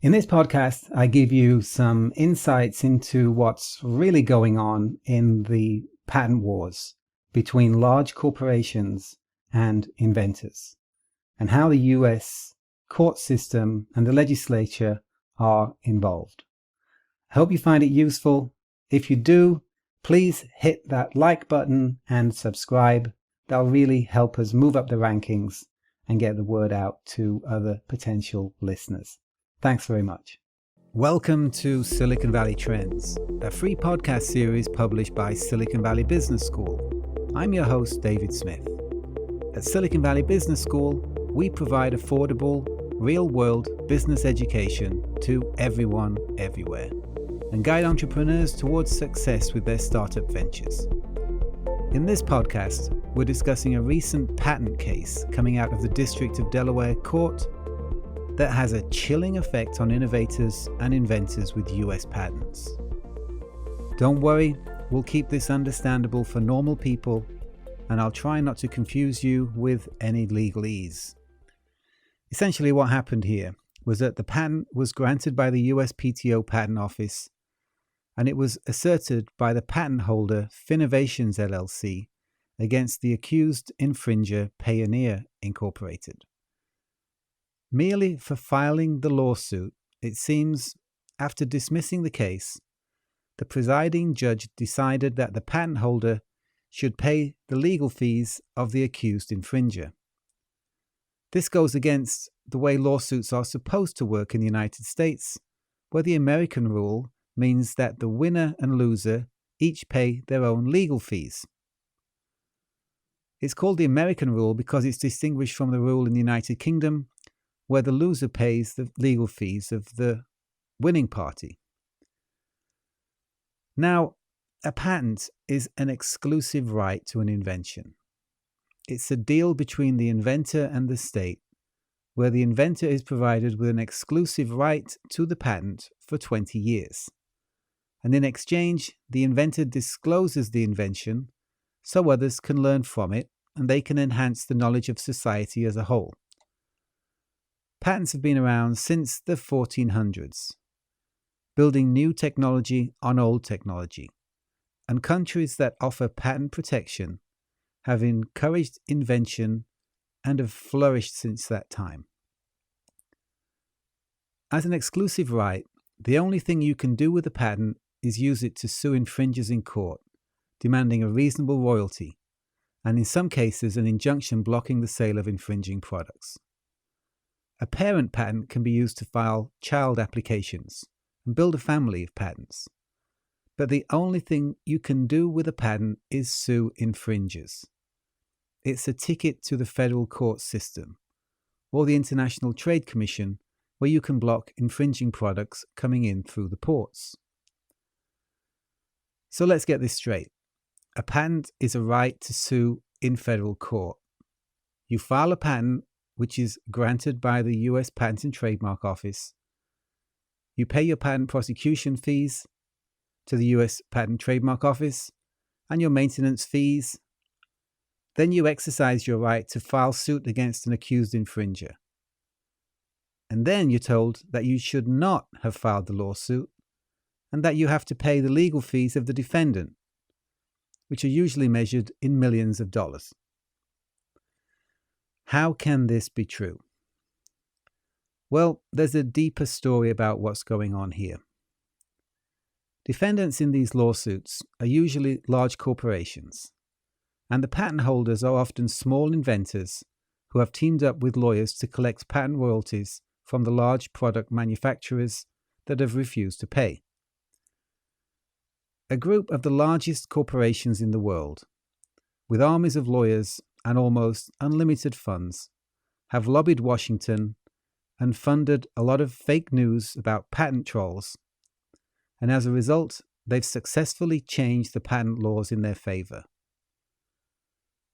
In this podcast, I give you some insights into what's really going on in the patent wars between large corporations and inventors, and how the US court system and the legislature are involved. I hope you find it useful. If you do, please hit that like button and subscribe. That'll really help us move up the rankings and get the word out to other potential listeners. Thanks very much. Welcome to Silicon Valley Trends, a free podcast series published by Silicon Valley Business School. I'm your host, David Smith. At Silicon Valley Business School, we provide affordable, real-world business education to everyone, everywhere, and guide entrepreneurs towards success with their startup ventures. In this podcast, we're discussing a recent patent case coming out of the District of Delaware Court that has a chilling effect on innovators and inventors with US patents. Don't worry, we'll keep this understandable for normal people, and I'll try not to confuse you with any legalese. Essentially, what happened here was that the patent was granted by the USPTO Patent Office, and it was asserted by the patent holder Finnovations LLC against the accused infringer Payoneer Incorporated. Merely for filing the lawsuit, it seems, after dismissing the case, the presiding judge decided that the patent holder should pay the legal fees of the accused infringer. This goes against the way lawsuits are supposed to work in the United States, where the American rule means that the winner and loser each pay their own legal fees. It's called the American rule because it's distinguished from the rule in the United Kingdom, where the loser pays the legal fees of the winning party. Now, a patent is an exclusive right to an invention. It's a deal between the inventor and the state, where the inventor is provided with an exclusive right to the patent for 20 years. And in exchange, the inventor discloses the invention so others can learn from it and they can enhance the knowledge of society as a whole. Patents have been around since the 1400s, building new technology on old technology, and countries that offer patent protection have encouraged invention and have flourished since that time. As an exclusive right, the only thing you can do with a patent is use it to sue infringers in court, demanding a reasonable royalty, and in some cases an injunction blocking the sale of infringing products. A parent patent can be used to file child applications and build a family of patents. But the only thing you can do with a patent is sue infringers. It's a ticket to the federal court system or the International Trade Commission, where you can block infringing products coming in through the ports. So let's get this straight. A patent is a right to sue in federal court. You file a patent which is granted by the US Patent and Trademark Office. You pay your patent prosecution fees to the US Patent and Trademark Office and your maintenance fees. Then you exercise your right to file suit against an accused infringer. And then you're told that you should not have filed the lawsuit and that you have to pay the legal fees of the defendant, which are usually measured in millions of dollars. How can this be true? Well, there's a deeper story about what's going on here. Defendants in these lawsuits are usually large corporations, and the patent holders are often small inventors who have teamed up with lawyers to collect patent royalties from the large product manufacturers that have refused to pay. A group of the largest corporations in the world, with armies of lawyers and almost unlimited funds, have lobbied Washington and funded a lot of fake news about patent trolls, and as a result, they've successfully changed the patent laws in their favor.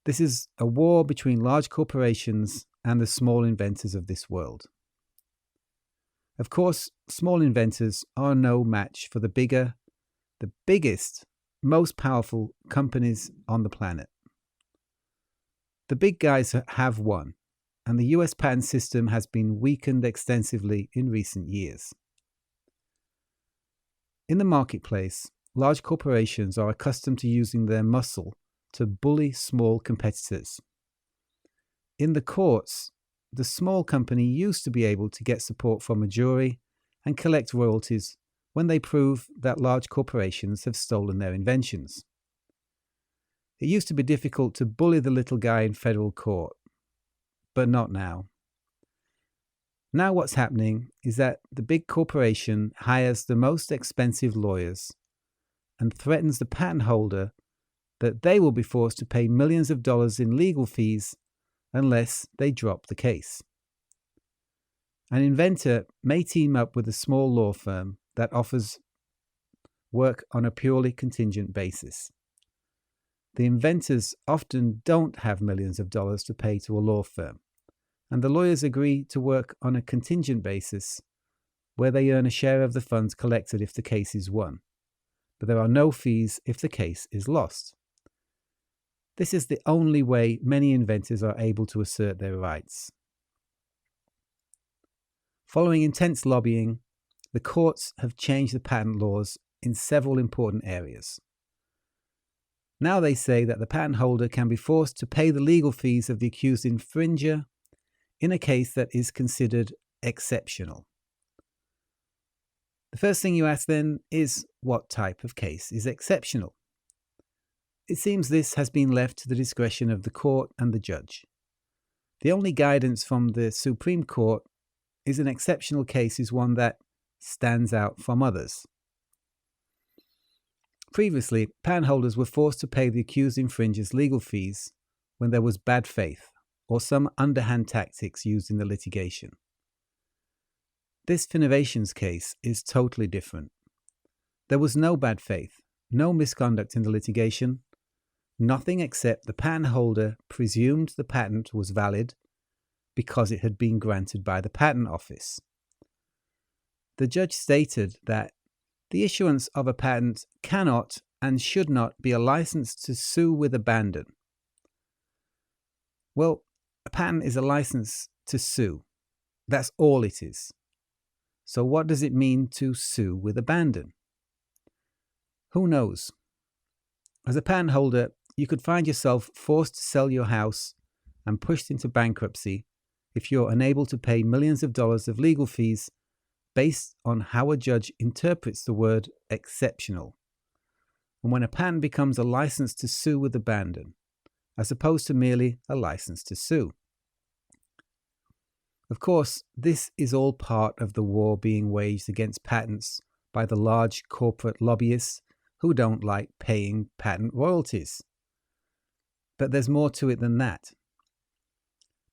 This is a war between large corporations and the small inventors of this world. Of course, small inventors are no match for the biggest, most powerful companies on the planet. The big guys have won, and the US patent system has been weakened extensively in recent years. In the marketplace, large corporations are accustomed to using their muscle to bully small competitors. In the courts, the small company used to be able to get support from a jury and collect royalties when they prove that large corporations have stolen their inventions. It used to be difficult to bully the little guy in federal court, but not now. Now what's happening is that the big corporation hires the most expensive lawyers and threatens the patent holder that they will be forced to pay millions of dollars in legal fees unless they drop the case. An inventor may team up with a small law firm that offers work on a purely contingent basis. The inventors often don't have millions of dollars to pay to a law firm, and the lawyers agree to work on a contingent basis where they earn a share of the funds collected if the case is won, but there are no fees if the case is lost. This is the only way many inventors are able to assert their rights. Following intense lobbying, the courts have changed the patent laws in several important areas. Now they say that the patent holder can be forced to pay the legal fees of the accused infringer in a case that is considered exceptional. The first thing you ask then is, what type of case is exceptional? It seems this has been left to the discretion of the court and the judge. The only guidance from the Supreme Court is an exceptional case is one that stands out from others. Previously, patent holders were forced to pay the accused infringer's legal fees when there was bad faith or some underhand tactics used in the litigation. This Invention's case is totally different. There was no bad faith, no misconduct in the litigation, nothing except the patent holder presumed the patent was valid because it had been granted by the Patent Office. The judge stated that the issuance of a patent cannot and should not be a license to sue with abandon. Well, a patent is a license to sue. That's all it is. So what does it mean to sue with abandon? Who knows? As a patent holder, you could find yourself forced to sell your house and pushed into bankruptcy if you're unable to pay millions of dollars of legal fees based on how a judge interprets the word exceptional, and when a patent becomes a license to sue with abandon, as opposed to merely a license to sue. Of course, this is all part of the war being waged against patents by the large corporate lobbyists who don't like paying patent royalties. But there's more to it than that.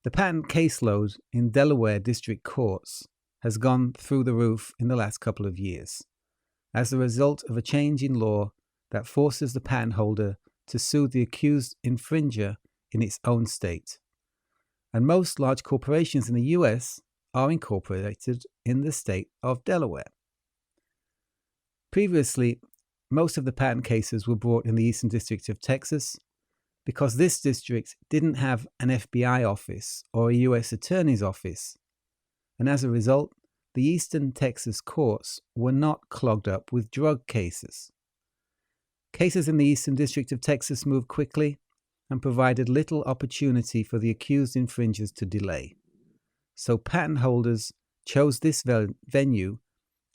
The patent caseload in Delaware district courts has gone through the roof in the last couple of years, as a result of a change in law that forces the patent holder to sue the accused infringer in its own state. And most large corporations in the US are incorporated in the state of Delaware. Previously, most of the patent cases were brought in the Eastern District of Texas because this district didn't have an FBI office or a US Attorney's office, and as a result, the Eastern Texas courts were not clogged up with drug cases. Cases in the Eastern District of Texas moved quickly and provided little opportunity for the accused infringers to delay. So patent holders chose this venue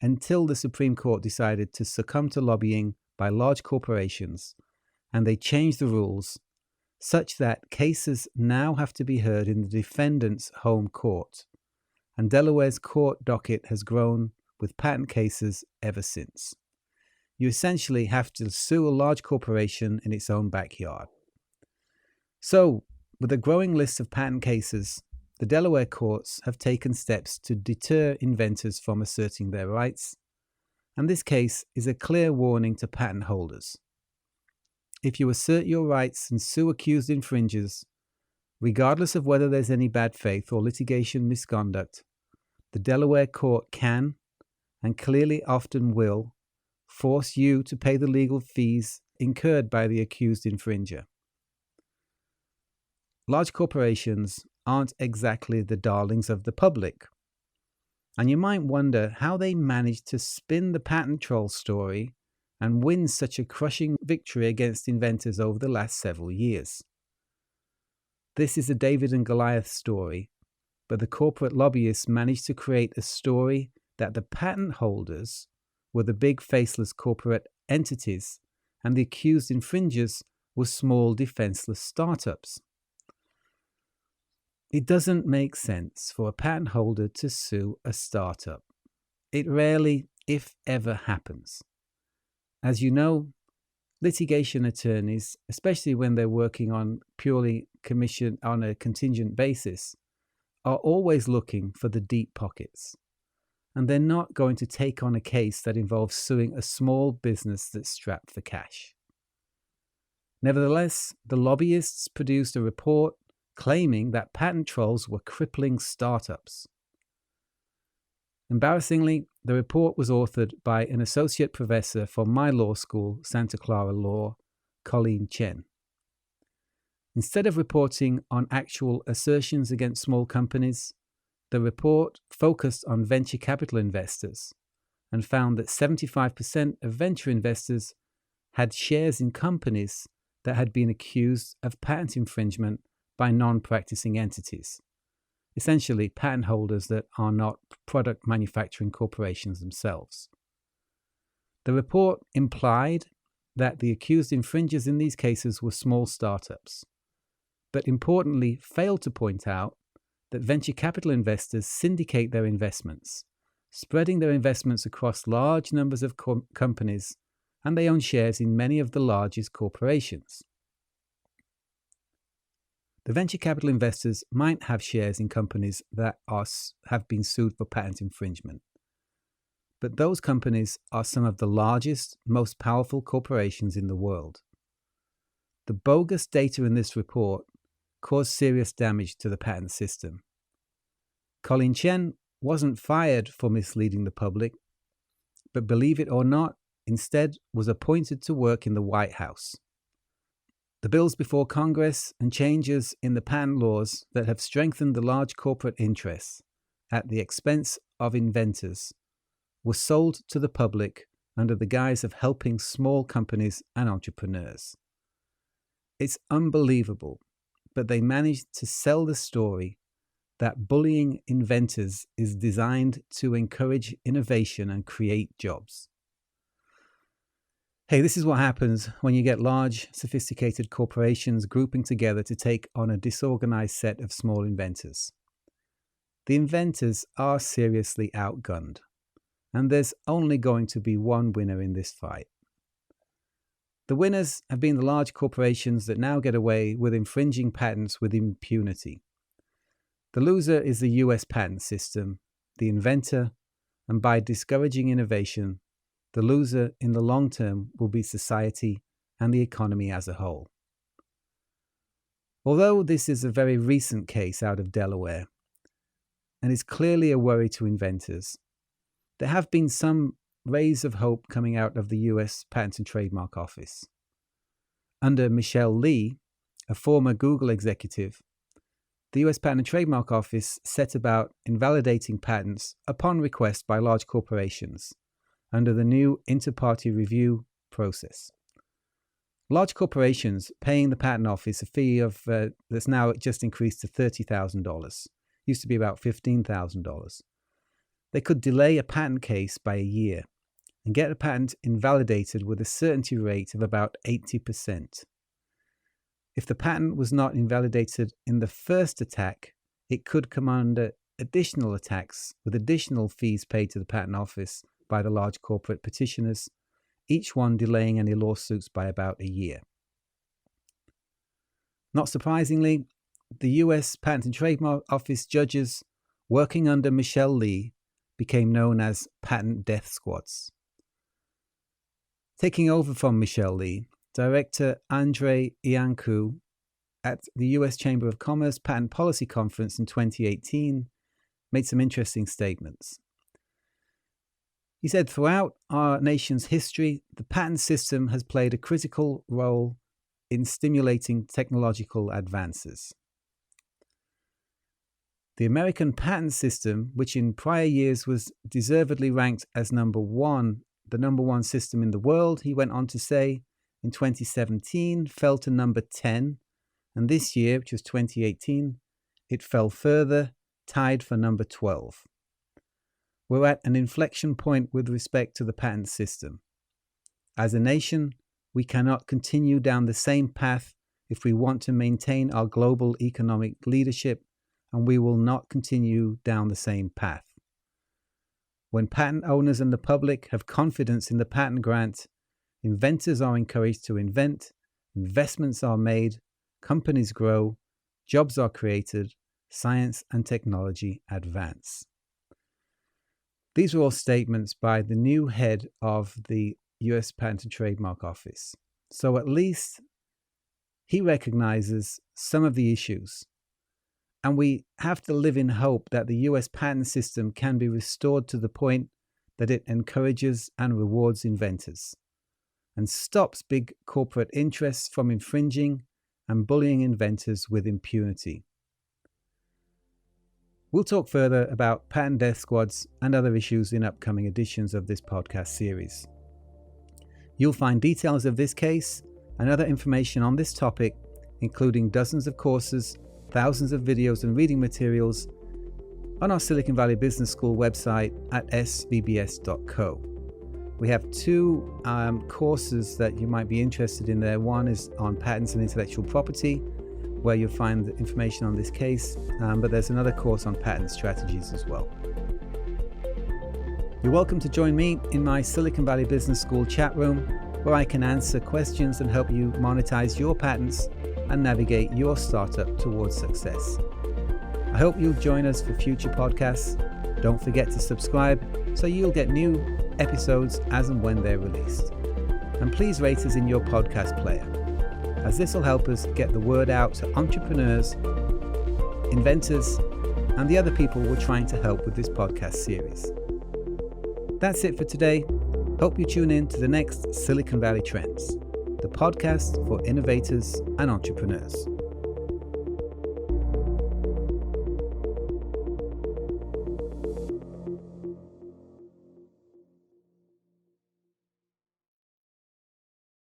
until the Supreme Court decided to succumb to lobbying by large corporations, and they changed the rules such that cases now have to be heard in the defendant's home court, and Delaware's court docket has grown with patent cases ever since. You essentially have to sue a large corporation in its own backyard. So, with a growing list of patent cases, the Delaware courts have taken steps to deter inventors from asserting their rights, and this case is a clear warning to patent holders. If you assert your rights and sue accused infringers, regardless of whether there's any bad faith or litigation misconduct, the Delaware court can, and clearly often will, force you to pay the legal fees incurred by the accused infringer. Large corporations aren't exactly the darlings of the public. And you might wonder how they managed to spin the patent troll story and win such a crushing victory against inventors over the last several years. This is a David and Goliath story, but the corporate lobbyists managed to create a story that the patent holders were the big faceless corporate entities and the accused infringers were small defenseless startups. It doesn't make sense for a patent holder to sue a startup. It rarely, if ever, happens. As you know, litigation attorneys, especially when they're working on purely commission on a contingent basis, are always looking for the deep pockets. And they're not going to take on a case that involves suing a small business that's strapped for cash. Nevertheless, the lobbyists produced a report claiming that patent trolls were crippling startups. Embarrassingly, the report was authored by an associate professor from my law school, Santa Clara Law, Colleen Chen. Instead of reporting on actual assertions against small companies, the report focused on venture capital investors and found that 75% of venture investors had shares in companies that had been accused of patent infringement by non-practicing entities, essentially patent holders that are not product manufacturing corporations themselves. The report implied that the accused infringers in these cases were small startups, but importantly failed to point out that venture capital investors syndicate their investments, spreading their investments across large numbers of companies, and they own shares in many of the largest corporations. The venture capital investors might have shares in companies that have been sued for patent infringement. But those companies are some of the largest, most powerful corporations in the world. The bogus data in this report caused serious damage to the patent system. Colleen Chen wasn't fired for misleading the public, but believe it or not, instead was appointed to work in the White House. The bills before Congress and changes in the patent laws that have strengthened the large corporate interests at the expense of inventors were sold to the public under the guise of helping small companies and entrepreneurs. It's unbelievable, but they managed to sell the story that bullying inventors is designed to encourage innovation and create jobs. Hey, this is what happens when you get large, sophisticated corporations grouping together to take on a disorganized set of small inventors. The inventors are seriously outgunned, and there's only going to be one winner in this fight. The winners have been the large corporations that now get away with infringing patents with impunity. The loser is the US patent system, the inventor, and by discouraging innovation, the loser in the long term will be society and the economy as a whole. Although this is a very recent case out of Delaware and is clearly a worry to inventors, there have been some rays of hope coming out of the US Patent and Trademark Office. Under Michelle Lee, a former Google executive, the US Patent and Trademark Office set about invalidating patents upon request by large corporations under the new inter-party review process. Large corporations paying the Patent Office a fee of that's now just increased to $30,000, used to be about $15,000. They could delay a patent case by a year and get a patent invalidated with a certainty rate of about 80%. If the patent was not invalidated in the first attack, it could come under additional attacks with additional fees paid to the Patent Office by the large corporate petitioners, each one delaying any lawsuits by about a year. Not surprisingly, the US Patent and Trademark Office judges working under Michelle Lee became known as patent death squads. Taking over from Michelle Lee, Director Andre Iancu at the US Chamber of Commerce Patent Policy Conference in 2018 made some interesting statements. He said, throughout our nation's history, the patent system has played a critical role in stimulating technological advances. The American patent system, which in prior years was deservedly ranked as the number one system in the world, he went on to say, in 2017 fell to number 10, and this year, which was 2018, it fell further, tied for number 12. We're at an inflection point with respect to the patent system. As a nation, we cannot continue down the same path if we want to maintain our global economic leadership, and we will not continue down the same path. When patent owners and the public have confidence in the patent grant, inventors are encouraged to invent, investments are made, companies grow, jobs are created, science and technology advance. These are all statements by the new head of the US Patent and Trademark Office. So at least he recognizes some of the issues. And we have to live in hope that the US patent system can be restored to the point that it encourages and rewards inventors and stops big corporate interests from infringing and bullying inventors with impunity. We'll talk further about patent death squads and other issues in upcoming editions of this podcast series. You'll find details of this case and other information on this topic, including dozens of courses, thousands of videos and reading materials, on our Silicon Valley Business School website at sbbs.co. We have two courses that you might be interested in there. One is on patents and intellectual property, where you'll find the information on this case, but there's another course on patent strategies as well. You're welcome to join me in my Silicon Valley Business School chat room, where I can answer questions and help you monetize your patents and navigate your startup towards success. I hope you'll join us for future podcasts. Don't forget to subscribe so you'll get new episodes as and when they're released. And please rate us in your podcast player, as this will help us get the word out to entrepreneurs, inventors, and the other people we're trying to help with this podcast series. That's it for today. Hope you tune in to the next Silicon Valley Trends, the podcast for innovators and entrepreneurs.